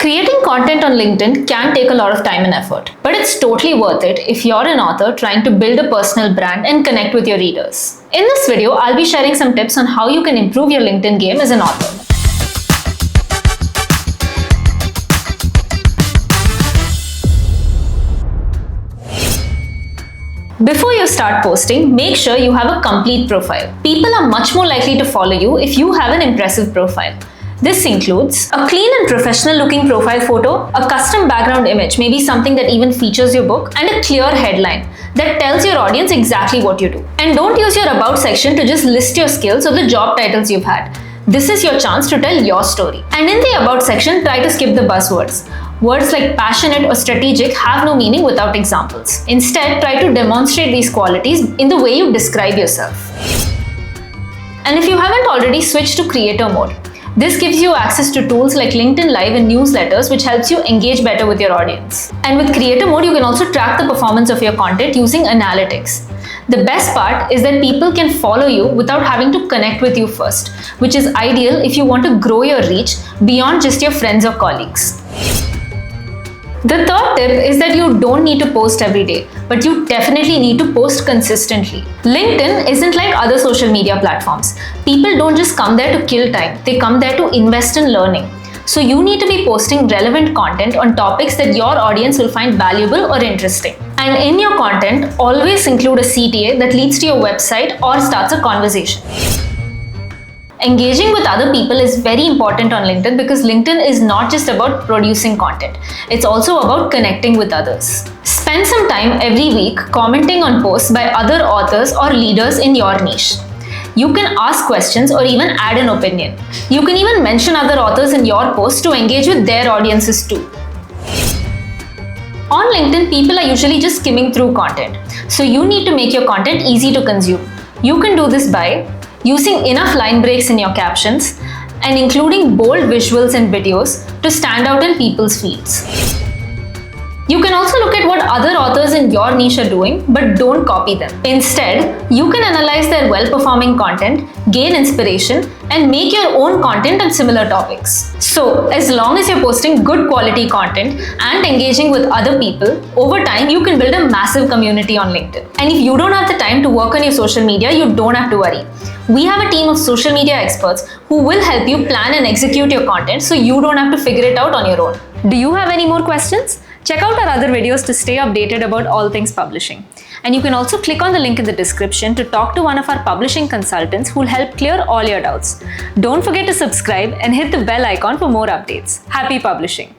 Creating content on LinkedIn can take a lot of time and effort, but it's totally worth it if you're an author trying to build a personal brand and connect with your readers. In this video, I'll be sharing some tips on how you can improve your LinkedIn game as an author. Before you start posting, make sure you have a complete profile. People are much more likely to follow you if you have an impressive profile. This includes a clean and professional looking profile photo, a custom background image, maybe something that even features your book, and a clear headline that tells your audience exactly what you do. And don't use your about section to just list your skills or the job titles you've had. This is your chance to tell your story. And in the about section, try to skip the buzzwords. Words like passionate or strategic have no meaning without examples. Instead, try to demonstrate these qualities in the way you describe yourself. And if you haven't already, switch to creator mode. This gives you access to tools like LinkedIn Live and newsletters, which helps you engage better with your audience. And with creator mode, you can also track the performance of your content using analytics. The best part is that people can follow you without having to connect with you first, which is ideal if you want to grow your reach beyond just your friends or colleagues. The third tip is that you don't need to post every day, but you definitely need to post consistently. LinkedIn isn't like other social media platforms. People don't just come there to kill time, they come there to invest in learning. So you need to be posting relevant content on topics that your audience will find valuable or interesting. And in your content, always include a CTA that leads to your website or starts a conversation. Engaging with other people is very important on LinkedIn because LinkedIn is not just about producing content. It's also about connecting with others. Spend some time every week commenting on posts by other authors or leaders in your niche. You can ask questions or even add an opinion. You can even mention other authors in your posts to engage with their audiences too. On LinkedIn, people are usually just skimming through content. So you need to make your content easy to consume. You can do this by using enough line breaks in your captions and including bold visuals and videos to stand out in people's feeds. You can also look at what other authors in your niche are doing, but don't copy them. Instead, you can analyze their well-performing content, gain inspiration, and make your own content on similar topics. So, as long as you're posting good quality content and engaging with other people, over time you can build a massive community on LinkedIn. And if you don't have the time to work on your social media, you don't have to worry. We have a team of social media experts who will help you plan and execute your content so you don't have to figure it out on your own. Do you have any more questions? Check out our other videos to stay updated about all things publishing. And you can also click on the link in the description to talk to one of our publishing consultants who will help clear all your doubts. Don't forget to subscribe and hit the bell icon for more updates. Happy publishing!